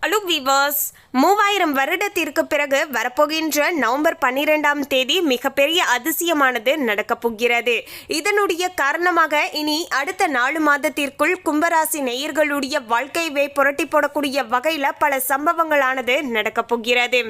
Hello viewers, 3000 வருடத்திற்கு பிறகு வரப்போகின்ற நவம்பர் 12ஆம் தேதி மிகப்பெரிய அதிசயமானது நடக்கப் போகிறது. இதனுடைய காரணமாக இனி அடுத்த 4 மாதத்திற்குள் கும்பராசி நேயர்களுடைய வாழ்க்கையை புரட்டி போடக்கூடிய வகையில் பல சம்பவங்களானது நடக்கப் போகிறது.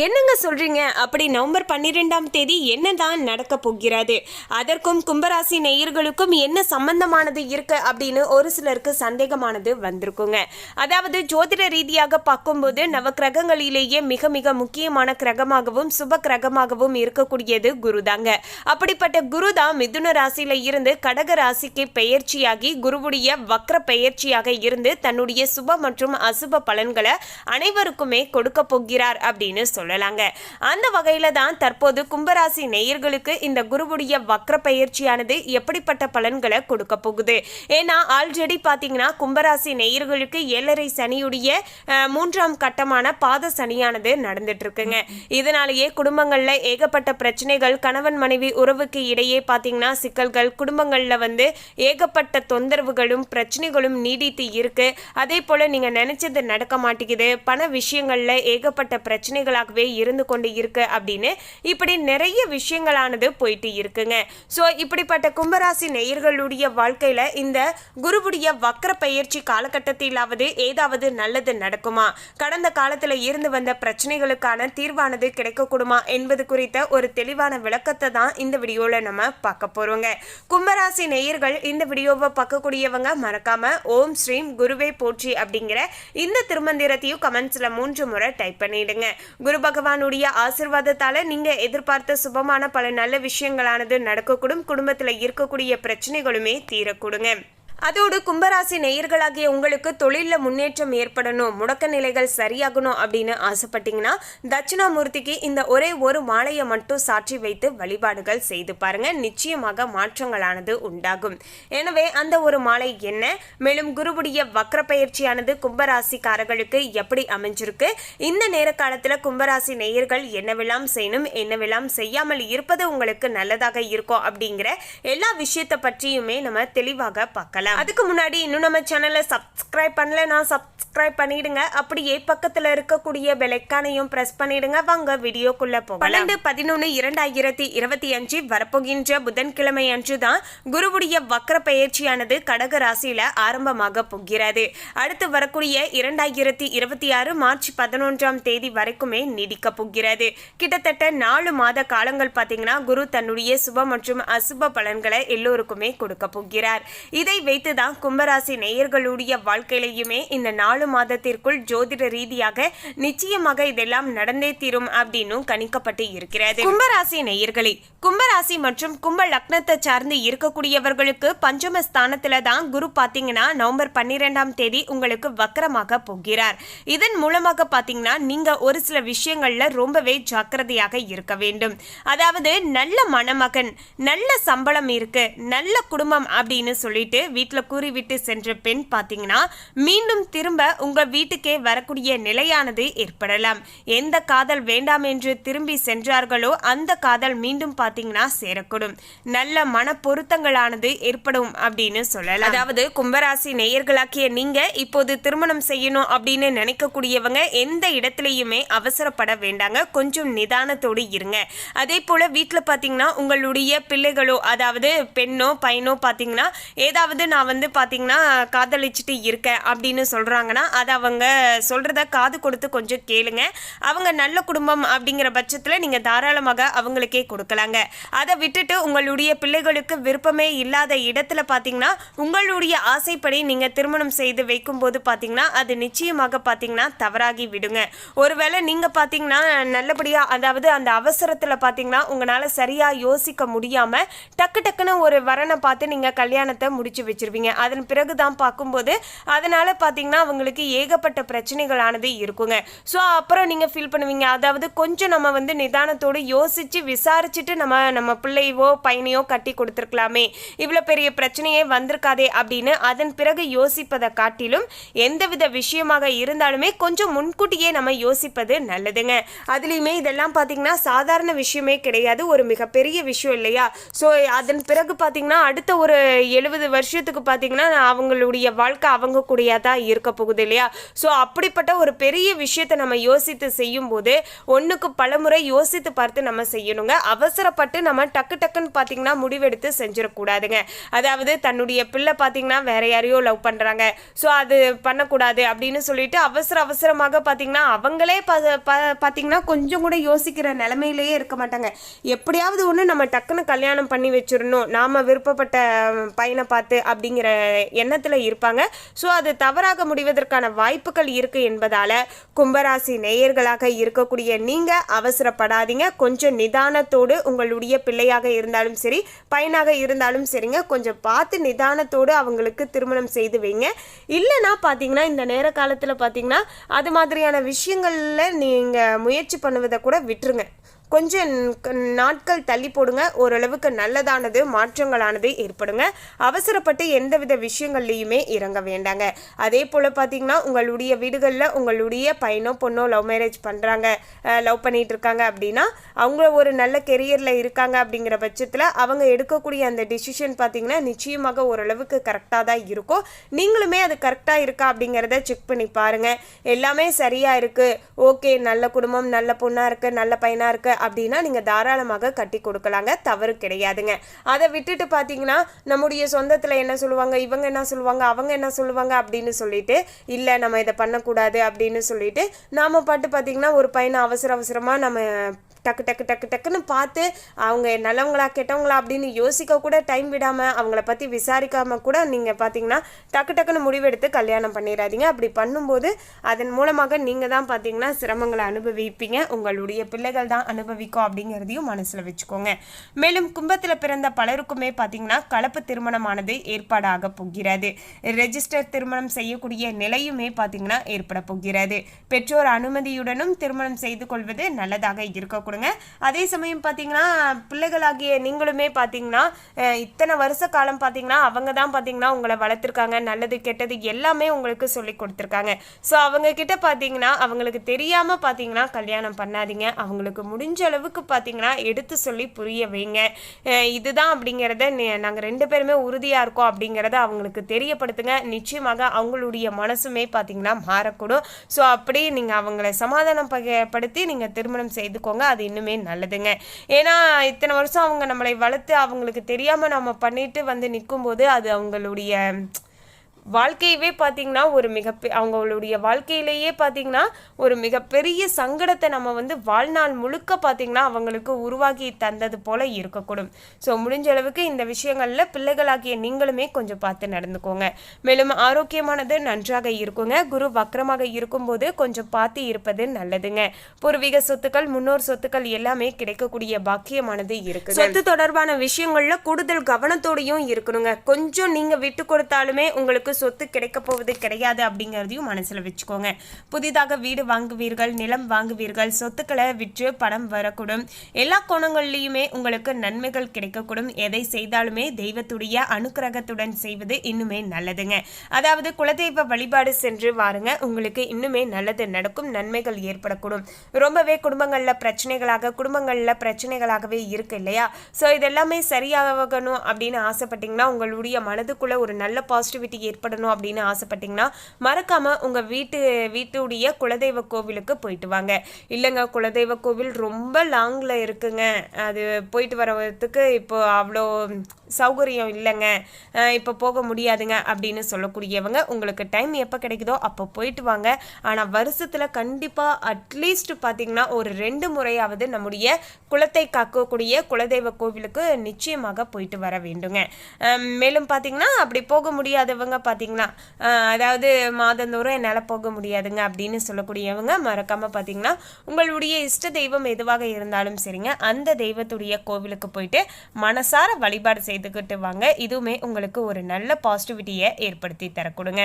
என்னங்க சொல்றீங்க? அப்படி நவம்பர் 12ஆம் தேதி என்னதான் நடக்கப் போகிறது? அதற்கும் கும்பராசி நேயர்களுக்கும் என்ன சம்பந்தமானது இருக்கு அப்படின்னு ஒரு சிலருக்கு சந்தேகமானது வந்திருக்குங்க. அதாவது ஜோதிட ரீதியாக பார்க்கும்போது நவக்கிரகங்களிலேயே மிக மிக முக்கியமான கிரகமாகவும் சுப கிரகமாகவும் இருக்கக்கூடியது குருதாங்க. அப்படிப்பட்ட குருதான் மிதுன ராசியில இருந்து கடக ராசிக்கு பெயர்ச்சியாகி குருவுடைய வக்ர பெயர்ச்சியாக இருந்து தன்னுடைய சுப மற்றும் அசுப பலன்களை அனைவருக்குமே கொடுக்க போகிறார் அப்படின்னு சொல்லலாங்க. அந்த வகையில தான் தற்போது கும்பராசி நேயர்களுக்கு இந்த குருவுடைய வக்ர பெயர்ச்சியானது எப்படிப்பட்ட பலன்களை கொடுக்க போகுது. ஏன்னா ஆல்ரெடி பாத்தீங்கன்னா கும்பராசி நேயர்களுக்கு 7.5 சனியுடைய 3ஆம் கட்டமான பாத சனியானது நடந்துட்டு இருக்குங்க. இதனாலேயே குடும்பங்கள்ல ஏகப்பட்ட பிரச்சனைகள், கணவன் மனைவி உறவுக்கு இடையே பாத்தீங்கன்னா சிக்கல்கள், குடும்பங்கள்ல ஏகப்பட்ட தொந்தரவுகளும் பிரச்சனைகளும் நீடித்து இருக்கு. அதே போல நீங்க நினைச்சது நடக்க மாட்டேங்குது, பண விஷயங்கள்ல ஏகப்பட்ட பிரச்சனைகளாகவே இருந்து கொண்டு இருக்கு அப்படின்னு இப்படி நிறைய விஷயங்களானது போயிட்டு இருக்குங்க. ஸோ இப்படிப்பட்ட கும்பராசி நேயர்களுடைய வாழ்க்கையில இந்த குருவுடைய வக்ர பயிற்சி காலகட்டத்திலாவது ஏதாவது நல்லது நடக்குமா, கடந்த காலத்துல இருந்து வந்த பிரச்சனைகளுக்கான தீர்வானது கிடைக்கக்கூடுமா என்பது குறித்த ஒரு தெளிவான விளக்கத்தை தான் இந்த வீடியோல நம்ம பார்க்க போறோங்க. கும்பராசி நேயர்கள் இந்த வீடியோவை பார்க்கக்கூடியவங்க மறக்காம ஓம் ஸ்ரீம் குருவே போற்றி அப்படிங்கிற இந்த திருமந்திரத்தையும் கமெண்ட்ஸ்ல 3 முறை டைப் பண்ணிடுங்க. குரு பகவானுடைய ஆசீர்வாதத்தால நீங்க எதிர்பார்த்த சுபமான பல நல்ல விஷயங்களானது நடக்கக்கூடும். குடும்பத்துல இருக்கக்கூடிய பிரச்சனைகளுமே தீரக்கூடுங்க. அதோடு கும்பராசி நேயர்களாகிய உங்களுக்கு தொழிலில் முன்னேற்றம் ஏற்படணும், முடக்க நிலைகள் சரியாகணும் அப்படின்னு ஆசைப்பட்டீங்கன்னா தட்சிணாமூர்த்திக்கு இந்த ஒரே ஒரு மாலையை மட்டும் சாற்றி வைத்து வழிபாடுகள் செய்து பாருங்க. நிச்சயமாக மாற்றங்களானது உண்டாகும். எனவே அந்த ஒரு மாலை என்ன, மேலும் குருவுடைய வக்ர பயிற்சியானது கும்பராசிக்காரர்களுக்கு எப்படி அமைஞ்சிருக்கு, இந்த நேர காலத்தில் கும்பராசி நேயர்கள் என்னவெல்லாம் செய்யணும், என்னவெல்லாம் செய்யாமல் இருப்பது உங்களுக்கு நல்லதாக இருக்கும் அப்படிங்கிற எல்லா விஷயத்தை பற்றியுமே நம்ம தெளிவாக பார்க்கலாம். அதுக்கு முன்னாடி இன்னும் நம்ம சேனலை சப்ஸ்கிரைப் பண்ணலனா சப்ஸ்கிரைப் பண்ணிடுங்க. அப்படியே பக்கத்துல இருக்கக்கூடிய பெல் ஐகானையும் பிரஸ் பண்ணிடுங்க. வாங்க வீடியோக்குள்ள போகலாம். 12/11/2025 வரப்போகின்ற புதன்கிழமை அன்றுதான் குருவுடைய வக்ர பயிற்சியானது கடக ராசியில ஆரம்பமாக போகிறது. அடுத்து வரக்கூடிய 2026 மார்ச் 11ஆம் தேதி வரைக்குமே நீடிக்க போகிறது. கிட்டத்தட்ட 4 மாத காலங்கள் பார்த்தீங்கன்னா குரு தன்னுடைய சுப மற்றும் அசுப பலன்களை எல்லோருக்குமே கொடுக்க போகிறார். இதை தான் கும்பராசி நேயர்களுடைய வாழ்க்கையிலையுமே இந்த 4 மாதத்திற்குள் ஜோதிட ரீதியாக நிச்சயமாக இதெல்லாம் நடந்தே தீரும் அப்படின்னு கணிக்கப்பட்டு இருக்கிறது. கும்பராசி நேயர்களே, கும்பராசி மற்றும் கும்ப லக்னத்தை சார்ந்து இருக்கக்கூடியவர்களுக்கு பஞ்சம ஸ்தானத்துல தான் குரு பாத்தீங்கன்னா நவம்பர் 12ஆம் தேதி உங்களுக்கு வக்கரமாக போகிறார். இதன் மூலமாக பாத்தீங்கன்னா நீங்க ஒரு சில விஷயங்கள்ல ரொம்பவே ஜாக்கிரதையாக இருக்க வேண்டும். அதாவது நல்ல மணமகன், நல்ல சம்பளம் இருக்கு, நல்ல குடும்பம் அப்படின்னு சொல்லிட்டு வீட்டுல கூறிவிட்டு சென்ற பெண் பாத்தீங்கன்னா மீண்டும் திரும்ப உங்க வீட்டுக்கே வரக்கூடிய நிலையானது ஏற்படலாம். எந்த காதல் வேண்டாம் என்று திரும்பி சென்றார்களோ அந்த காதல் மீண்டும் பாத்தீங்கன்னா சேரக்கூடும். நல்ல மன பொருத்தங்களானது ஏற்படும் அப்படின்னு சொல்லலாம். அதாவது கும்பராசி நேயர்களாக்கிய நீங்க இப்போது திருமணம் செய்யணும் அப்படின்னு நினைக்கக்கூடியவங்க எந்த இடத்துலயுமே அவசரப்பட வேண்டாங்க. கொஞ்சம் நிதானத்தோடு இருங்க. அதே போல வீட்டுல பாத்தீங்கன்னா உங்களுடைய பிள்ளைகளோ, அதாவது பெண்ணோ பையனோ பாத்தீங்கன்னா ஏதாவது நான் பாத்தீங்கன்னா காதலிச்சுட்டு இருக்கேன் அப்படின்னு சொல்றாங்கன்னா அதை அவங்க சொல்றத காது கொடுத்து கொஞ்சம் கேளுங்க. அவங்க நல்ல குடும்பம் அப்படிங்கிற பட்சத்துல நீங்க தாராளமாக அவங்களுக்கே கொடுக்கலாங்க. அதை விட்டுட்டு உங்களுடைய பிள்ளைகளுக்கு விருப்பமே இல்லாத இடத்துல பாத்தீங்கன்னா உங்களுடைய ஆசைப்படி நீங்க திருமணம் செய்து வைக்கும் போது பாத்தீங்கன்னா அது நிச்சயமாக பாத்தீங்கன்னா தவறாகி விடுங்க. ஒருவேளை நீங்க பாத்தீங்கன்னா நல்லபடியா, அதாவது அந்த அவசரத்துல பாத்தீங்கன்னா உங்களால சரியா யோசிக்க முடியாம டக்கு டக்குன்னு ஒரு வரனை பார்த்து நீங்க கல்யாணத்தை முடிச்சு வச்சிருவீங்க. அதன் பிறகுதான் பார்க்கும்போது அதனால பாத்தீங்கன்னா அவங்களுக்கு ஏகப்பட்ட பிரச்சனைகளானது இருக்குங்க. ஸோ அப்புறம் நீங்க ஃபீல் பண்ணுவீங்க. அதாவது கொஞ்சம் நம்ம நிதானத்தோடு யோசிச்சு விசாரிச்சுட்டு நம்ம பிள்ளையோ பையனையோ கட்டி கொடுத்துருக்கலாமே, இவ்வளவு பெரிய பிரச்சனையே வந்திருக்காதே அப்படின்னு அதன் பிறகு யோசிப்பதை காட்டிலும் எந்தவித விஷயமாக இருந்தாலுமே கொஞ்சம் முன்கூட்டியே நம்ம யோசிப்பது நல்லதுங்க. அதுலயுமே இதெல்லாம் பாத்தீங்கன்னா சாதாரண விஷயமே கிடையாது, ஒரு மிகப்பெரிய விஷயம் இல்லையா? ஸோ அதன் பிறகு பாத்தீங்கன்னா அடுத்த ஒரு 70 வருஷத்துக்கு வருஷத்துக்கு பார்த்தீங்கன்னா அவங்களுடைய வாழ்க்கை அவங்க கூடயே தான் இருக்க போகுது இல்லையா? ஸோ அப்படிப்பட்ட ஒரு பெரிய விஷயத்தை நம்ம யோசித்து செய்யும்போது ஒன்றுக்கு பலமுறை யோசித்து பார்த்து நம்ம செய்யணுங்க. அவசரப்பட்டு நம்ம டக்கு டக்குன்னு பார்த்தீங்கன்னா முடிவெடுத்து செஞ்சிடக்கூடாதுங்க. அதாவது தன்னுடைய பிள்ளை பார்த்தீங்கன்னா வேற யாரையோ லவ் பண்ணுறாங்க, ஸோ அது பண்ணக்கூடாது அப்படின்னு சொல்லிட்டு அவசரமாக பார்த்தீங்கன்னா அவங்களே பார்த்தீங்கன்னா கொஞ்சம் கூட யோசிக்கிற நிலைமையிலேயே இருக்க மாட்டாங்க. எப்படியாவது ஒன்று நம்ம டக்குன்னு கல்யாணம் பண்ணி வச்சிடணும், நாம் விருப்பப்பட்ட பையனை பார்த்து அப்படிங்கிற எண்ணத்தில் இருப்பாங்க. ஸோ அது தவறாக முடிவதற்கான வாய்ப்புகள் இருக்குது என்பதால் கும்பராசி நேயர்களாக இருக்கக்கூடிய நீங்கள் அவசரப்படாதீங்க. கொஞ்சம் நிதானத்தோடு உங்களுடைய பிள்ளையாக இருந்தாலும் சரி பையனாக இருந்தாலும் சரிங்க, கொஞ்சம் பார்த்து நிதானத்தோடு அவங்களுக்கு திருமணம் செய்து வைங்க. இல்லைன்னா பார்த்தீங்கன்னா இந்த நேர காலத்தில் பார்த்தீங்கன்னா அது மாதிரியான விஷயங்களில் நீங்கள் முயற்சி பண்ணுவதை கூட விட்டுருங்க. கொஞ்சம் நாட்கள் தள்ளி போடுங்க. ஓரளவுக்கு நல்லதானது மாற்றங்களானது ஏற்படுங்க. அவசரப்பட்டு எந்தவித விஷயங்கள்லையுமே இறங்க வேண்டாங்க. அதே போல் பார்த்தீங்கன்னா உங்களுடைய வீடுகளில் உங்களுடைய பையனோ பொண்ணோ லவ் மேரேஜ் பண்ணுறாங்க, லவ் பண்ணிகிட்டு இருக்காங்க அப்படின்னா அவங்க ஒரு நல்ல கெரியரில் இருக்காங்க அப்படிங்கிற பட்சத்தில் அவங்க எடுக்கக்கூடிய அந்த டிசிஷன் பார்த்தீங்கன்னா நிச்சயமாக ஓரளவுக்கு கரெக்டாக தான் இருக்கும். நீங்களுமே அது கரெக்டாக இருக்கா அப்படிங்கிறத செக் பண்ணி பாருங்கள். எல்லாமே சரியாக இருக்குது, ஓகே, நல்ல குடும்பம், நல்ல பொண்ணாக இருக்குது, நல்ல பையனாக இருக்குது அப்படின்னா நீங்கள் தாராளமாக கட்டி கொடுக்கலாங்க, தவறு கிடையாதுங்க. அதை விட்டுட்டு பார்த்தீங்கன்னா நம்முடைய சொந்தத்தில் என்ன சொல்லுவாங்க, இவங்க என்ன சொல்லுவாங்க, அவங்க என்ன சொல்லுவாங்க அப்படின்னு சொல்லிட்டு இல்லை நம்ம இதை பண்ணக்கூடாது அப்படின்னு சொல்லிட்டு நாம் பாட்டு பார்த்தீங்கன்னா ஒரு பையனை அவசரமாக நம்ம டக்குன்னு பார்த்து அவங்க நல்லவங்களா கெட்டவங்களா அப்படின்னு யோசிக்க கூட டைம் விடாமல் அவங்கள பற்றி விசாரிக்காமல் கூட நீங்கள் பார்த்தீங்கன்னா டக்குன்னு முடிவெடுத்து கல்யாணம் பண்ணிடாதீங்க. அப்படி பண்ணும்போது அதன் மூலமாக நீங்கள் தான் பார்த்தீங்கன்னா சிரமங்களை அனுபவிப்பீங்க, உங்களுடைய பிள்ளைகள் தான் அனுபவிக்கும் அப்படிங்கிறதையும் மனசில் வச்சுக்கோங்க. மேலும் கும்பத்தில் பிறந்த பலருக்குமே பார்த்தீங்கன்னா கலப்பு திருமணமானது ஏற்பாடாக போகிறது. ரெஜிஸ்டர் திருமணம் செய்யக்கூடிய நிலையுமே பார்த்தீங்கன்னா ஏற்பட போகிறது. பெற்றோர் அனுமதியுடனும் திருமணம் செய்து கொள்வது நல்லதாக இருக்கக்கூடும். அதே சமயம் பார்த்தீங்கன்னா பிள்ளைகளாகிய நீங்களுமே பார்த்தீங்கன்னா இத்தனை வருஷ காலம் பார்த்தீங்கன்னா அவங்க தான் பார்த்தீங்கன்னா உங்களை வளர்த்துருக்காங்க, நல்லது கெட்டது எல்லாமே உங்களுக்கு சொல்லி கொடுத்துருக்காங்க. ஸோ அவங்க கிட்ட பார்த்தீங்கன்னா அவங்களுக்கு தெரியாமல் பார்த்தீங்கன்னா கல்யாணம் பண்ணாதீங்க. அவங்களுக்கு முடிஞ்ச அளவுக்கு பார்த்தீங்கன்னா எடுத்து சொல்லி புரிய வைங்க. இதுதான் அப்படிங்கிறத நாங்கள் 2 பேருமே உறுதியாக இருக்கோம் அப்படிங்கிறத அவங்களுக்கு தெரியப்படுத்துங்க. நிச்சயமாக அவங்களுடைய மனசுமே பார்த்தீங்கன்னா மாறக்கூடும். ஸோ அப்படி நீங்கள் அவங்கள சமாதானம் படுத்தி நீங்கள் திருமணம் செய்துக்கோங்க, அது இன்னுமே நல்லதுங்க. ஏன்னா இத்தனை வருஷம் அவங்க நம்மளை வளர்த்து அவங்களுக்கு தெரியாமல் நம்ம பண்ணிட்டு வந்து நிற்கும்போது அது அவங்களுடைய வாழ்க்கையவே பார்த்தீங்கன்னா ஒரு அவங்களுடைய வாழ்க்கையிலேயே பார்த்தீங்கன்னா ஒரு மிகப்பெரிய சங்கடத்தை நம்ம வந்து வாழ்நாள் முழுக்க பார்த்தீங்கன்னா அவங்களுக்கு உருவாக்கி தந்தது போல இருக்கக்கூடும். ஸோ முடிஞ்ச அளவுக்கு இந்த விஷயங்களில் பிள்ளைகளாகிய நீங்களுமே கொஞ்சம் பார்த்து நடந்துக்கோங்க. மேலும் ஆரோக்கியமானது நன்றாக இருக்குங்க. குரு வக்ரமாக இருக்கும்போது கொஞ்சம் பார்த்து இருப்பது நல்லதுங்க. பூர்வீக சொத்துக்கள், முன்னோர் சொத்துக்கள் எல்லாமே கிடைக்கக்கூடிய பாக்கியமானது இருக்கு. சொத்து தொடர்பான விஷயங்கள்ல கூடுதல் கவனத்தோடையும் இருக்கணுங்க. கொஞ்சம் நீங்க விட்டு கொடுத்தாலுமே உங்களுக்கு சொத்து கிடைக்க போவது கிடையாது அப்படிங்கிறதையும் மனசுல வச்சுக்கோங்க. புதிதாக வீடு வாங்குவீர்கள், நிலம் வாங்குவீர்கள், சொத்துக்களை விற்று பணம் வரக்கூடும். எல்லா கோணங்கள்லையுமே உங்களுக்கு நன்மைகள் கிடைக்கக்கூடும். எதை செய்தாலுமே தெய்வத்துடைய அனுக்கிரகத்துடன் செய்வது இன்னுமே நல்லதுங்க. அதாவது குலதெய்வ வழிபாடு சென்று வாருங்க, உங்களுக்கு இன்னுமே நல்லது நடக்கும், நன்மைகள் ஏற்படக்கூடும். ரொம்பவே குடும்பங்கள்ல பிரச்சனைகளாகவே இருக்கு இல்லையா? ஸோ இதெல்லாமே சரியாகணும் அப்படின்னு ஆசைப்பட்டீங்கன்னா, உங்களுடைய மனதுக்குள்ள ஒரு நல்ல பாசிட்டிவிட்டி ஏற்படணும் அப்படின்னு ஆசைப்பட்டீங்கன்னா மறக்காம உங்க வீட்டுடைய குலதெய்வ கோவிலுக்கு போயிட்டு வாங்க. இல்லைங்க குலதெய்வ கோவில் ரொம்ப லாங்ல இருக்குங்க, அது போயிட்டு வரதுக்கு இப்போ அவ்வளோ சௌகரியம் இல்லைங்க, இப்போ போக முடியாதுங்க அப்படின்னு சொல்லக்கூடியவங்க உங்களுக்கு டைம் எப்போ கிடைக்குதோ அப்போ போயிட்டு வாங்க. ஆனால் வருஷத்தில் கண்டிப்பாக அட்லீஸ்ட் பார்த்தீங்கன்னா ஒரு 2 முறையாவது நம்முடைய குலத்தை காக்கக்கூடிய குலதெய்வ கோவிலுக்கு நிச்சயமாக போயிட்டு வர வேண்டுங்க. மேலும் பார்த்தீங்கன்னா அப்படி போக முடியாதவங்க பார்த்தீங்கன்னா அதாவது மாதந்தோறும் என்னால் போக முடியாதுங்க அப்படின்னு சொல்லக்கூடியவங்க மறக்காமல் பார்த்தீங்கன்னா உங்களுடைய இஷ்ட தெய்வம் எதுவாக இருந்தாலும் சரிங்க, அந்த தெய்வத்துடைய கோவிலுக்கு போயிட்டு மனசார வழிபாடு செய்துக்கிட்டு வாங்க. இதுவுமே உங்களுக்கு ஒரு நல்ல பாசிட்டிவிட்டியை ஏற்படுத்தி தரக்கூடுங்க.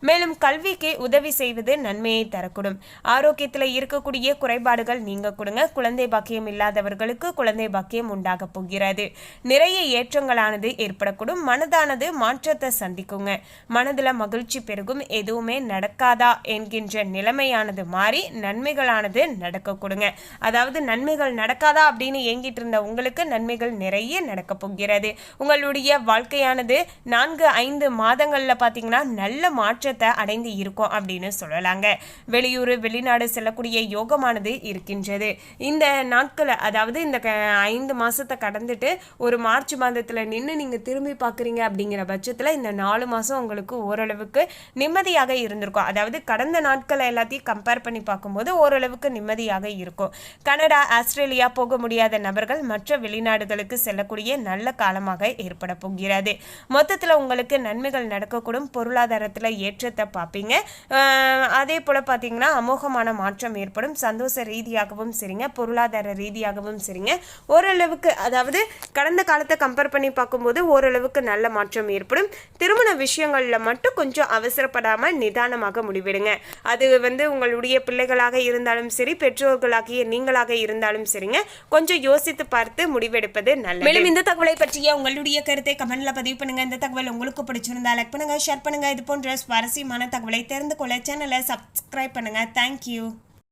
மேலும் கல்விக்கு உதவி செய்வது நன்மையை தரக்கூடும். ஆரோக்கியத்தில் இருக்கக்கூடிய குறைபாடுகள் நீங்க கொடுங்க. குழந்தை பாக்கியம் இல்லாதவர்களுக்கு குழந்தை பாக்கியம் உண்டாக போகிறது. நிறைய ஏற்றங்களானது ஏற்படக்கூடும். மனதானது மாற்றத்தை சந்திக்குங்க. மனதில் மகிழ்ச்சி பெருகும். எதுவுமே நடக்காதா என்கின்ற நிலைமையானது மாறி நன்மைகளானது நடக்க கொடுங்க. அதாவது நன்மைகள் நடக்காதா அப்படின்னு ஏங்கிட்டு இருந்த உங்களுக்கு நன்மைகள் நிறைய நடக்க போகிறது. உங்களுடைய வாழ்க்கையானது 4-5 மாதங்களில் பார்த்தீங்கன்னா நல்ல மாற்றத்தை அடைந்து இருக்கும் அப்படின்னு சொல்லலாங்க. வெளியூர் வெளிநாடு செல்லக்கூடிய யோகமானது இருக்கின்றது. இந்த நாட்களை அதாவது இந்த 5 மாதத்தை கடந்துட்டு ஒரு மார்ச் மாதத்தில் நின்று நீங்கள் திரும்பி பார்க்குறீங்க அப்படிங்கிற பட்சத்தில் இந்த 4 மாதம் உங்களுக்கு ஓரளவுக்கு நிம்மதியாக இருந்திருக்கும். அதாவது கடந்த நாட்களை எல்லாத்தையும் கம்பேர் பண்ணி பார்க்கும்போது ஓரளவுக்கு நிம்மதியாக இருக்கும். கனடா ஆஸ்திரேலியா போக முடியாத நபர்கள் மற்ற வெளிநாடுகளுக்கு செல்லக்கூடிய நல்ல காலமாக ஏற்பட போகிறது. மொத்தத்தில் உங்களுக்கு நன்மைகள் நடக்கக்கூடும். பொருளாதாரத்தில் ஏற்றத்தை பார்ப்பீங்க. அதே போல் பார்த்தீங்கன்னா அமோகமான மாற்றம் ஏற்படும். சந்தோஷ ரீதியாகவும் சரிங்க, பொருளாதார ரீதியாகவும் சரிங்க. ஓரளவுக்கு அதாவது கடந்த காலத்தை கம்பேர் பண்ணி பார்க்கும்போது ஓரளவுக்கு நல்ல மாற்றம் ஏற்படும். திருமண விஷயங்களில் மட்டும் கொஞ்சம் அவசரப்படாமல் நிதானமாக முடிவெடுங்க. அது உங்களுடைய பிள்ளைகளாக இருந்தாலும் சரி, பெற்றோர்களாகிய நீங்களாக இருந்தாலும் சரிங்க, கொஞ்சம் யோசித்து பார்த்து முடிவெடுப்பது நல்லது. மேலும் இந்த தகவலை பற்றிய உங்களுடைய கருத்தை கமெண்ட்ல பதிவு பண்ணுங்க. இந்த தகவல் உங்களுக்கு பிடிச்சிருந்தா லைக் பண்ணுங்க, ஷேர் பண்ணுங்க. இது போன்ற சுவாரஸ்யமான தகவலை தெரிந்து கொள்ள சேனலை சப்ஸ்கிரைப் பண்ணுங்க. தேங்க்யூ.